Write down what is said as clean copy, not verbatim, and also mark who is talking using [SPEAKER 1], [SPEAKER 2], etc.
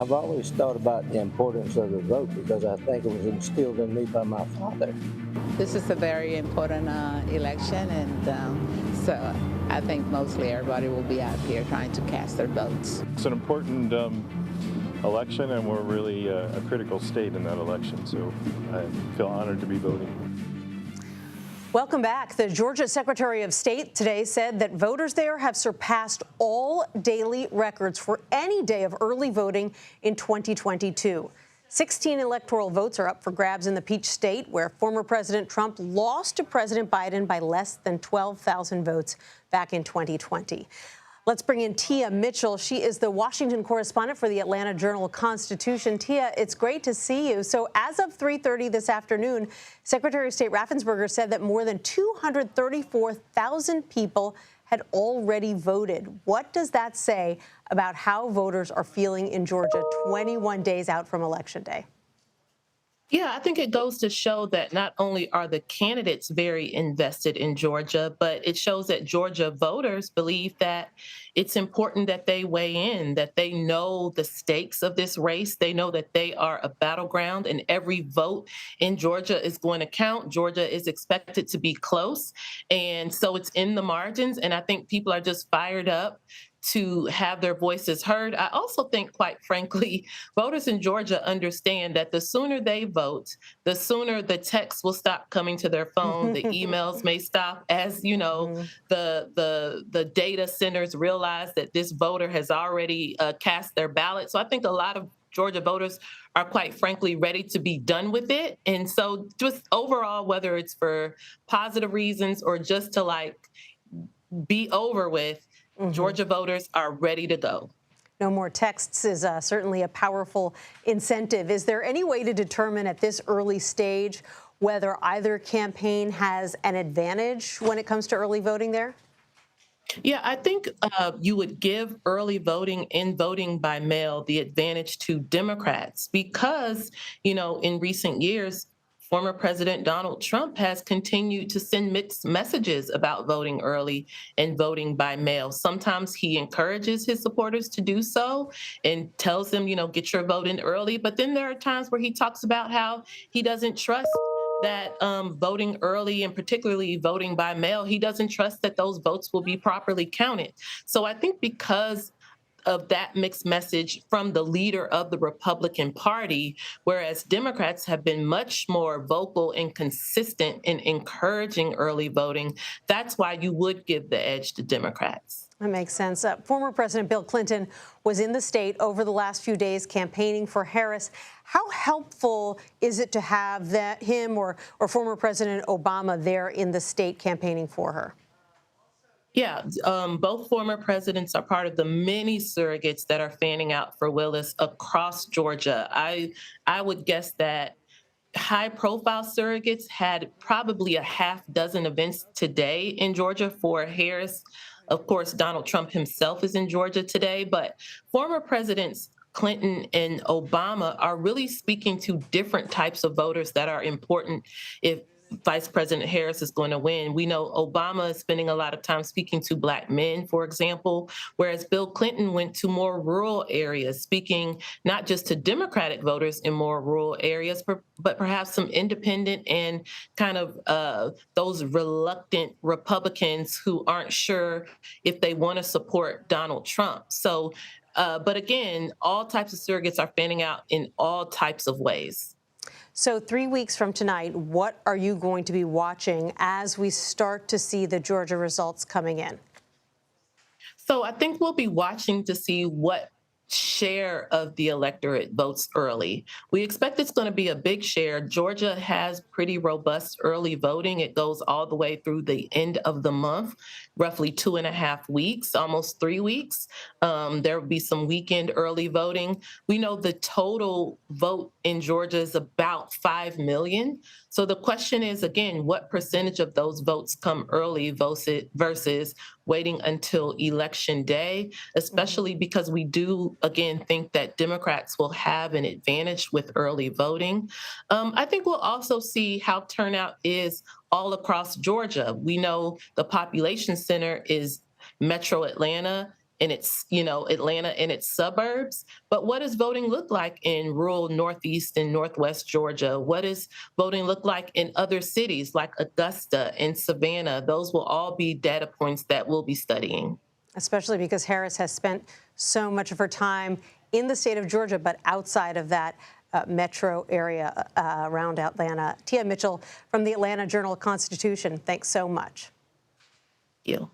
[SPEAKER 1] I've always thought about the importance of the vote because I think it was instilled in me by my father.
[SPEAKER 2] This is a very important election, and so I think mostly everybody will be out here trying to cast their votes.
[SPEAKER 3] It's an important election, and we're really a critical state in that election, so I feel honored to be voting.
[SPEAKER 4] Welcome back. The Georgia Secretary of State today said that voters there have surpassed all daily records for any day of early voting in 2022. 16 electoral votes are up for grabs in the Peach State, where former President Trump lost to President Biden by less than 12,000 votes back in 2020. Let's bring in Tia Mitchell. She is the Washington correspondent for the Atlanta Journal-Constitution. Tia, it's great to see you. So as of 3:30 this afternoon, Secretary of State Raffensperger said that more than 234,000 people had already voted. What does that say about how voters are feeling in Georgia 21 days out from Election Day?
[SPEAKER 5] Yeah, I think it goes to show that not only are the candidates very invested in Georgia, but it shows that Georgia voters believe that it's important that they weigh in, that they know the stakes of this race. They know that they are a battleground, and every vote in Georgia is going to count. Georgia is expected to be close, and so it's in the margins, and I think people are just fired up to have their voices heard. I also think, quite frankly, voters in Georgia understand that the sooner they vote, the sooner the texts will stop coming to their phone, the emails may stop, as you know, the data centers realize that this voter has already cast their ballot. So I think a lot of Georgia voters are, quite frankly, ready to be done with it. And so just overall, whether it's for positive reasons or just to be over with, Georgia voters are ready to go.
[SPEAKER 4] No more texts is certainly a powerful incentive. Is there any way to determine at this early stage whether either campaign has an advantage when it comes to early voting there?
[SPEAKER 5] Yeah, I think you would give early voting and voting by mail the advantage to Democrats because, in recent years, former President Donald Trump has continued to send mixed messages about voting early and voting by mail. Sometimes he encourages his supporters to do so and tells them, get your vote in early. But then there are times where he talks about how he doesn't trust that voting early and particularly voting by mail, he doesn't trust that those votes will be properly counted. So I think because of that mixed message from the leader of the Republican Party, whereas Democrats have been much more vocal and consistent in encouraging early voting, that's why you would give the edge to Democrats.
[SPEAKER 4] That makes sense. Former President Bill Clinton was in the state over the last few days campaigning for Harris. How helpful is it to have him or former President Obama there in the state campaigning for her?
[SPEAKER 5] Yeah, both former presidents are part of the many surrogates that are fanning out for Willis across Georgia. I would guess that high-profile surrogates had probably a half dozen events today in Georgia for Harris. Of course, Donald Trump himself is in Georgia today, but former presidents Clinton and Obama are really speaking to different types of voters that are important if Vice President Harris is going to win. We know Obama is spending a lot of time speaking to Black men, for example, whereas Bill Clinton went to more rural areas, speaking not just to Democratic voters in more rural areas, but perhaps some independent and kind of those reluctant Republicans who aren't sure if they want to support Donald Trump. So, but again, all types of surrogates are fanning out in all types of ways.
[SPEAKER 4] So 3 weeks from tonight, what are you going to be watching as we start to see the Georgia results coming in?
[SPEAKER 5] So I think we'll be watching to see what share of the electorate votes early. We expect it's going to be a big share. Georgia has pretty robust early voting. It goes all the way through the end of the month, roughly 2.5 weeks, almost 3 weeks. There will be some weekend early voting. We know the total vote in Georgia is about 5 million. So the question is, again, what percentage of those votes come early versus waiting until Election Day, especially because we do, again, think that Democrats will have an advantage with early voting. I think we'll also see how turnout is all across Georgia. We know the population center is Metro Atlanta. in its, Atlanta and its suburbs. But what does voting look like in rural Northeast and Northwest Georgia? What does voting look like in other cities like Augusta and Savannah? Those will all be data points that we'll be studying.
[SPEAKER 4] Especially because Harris has spent so much of her time in the state of Georgia, but outside of that metro area around Atlanta. Tia Mitchell from the Atlanta Journal-Constitution, thanks so much.
[SPEAKER 5] Thank you.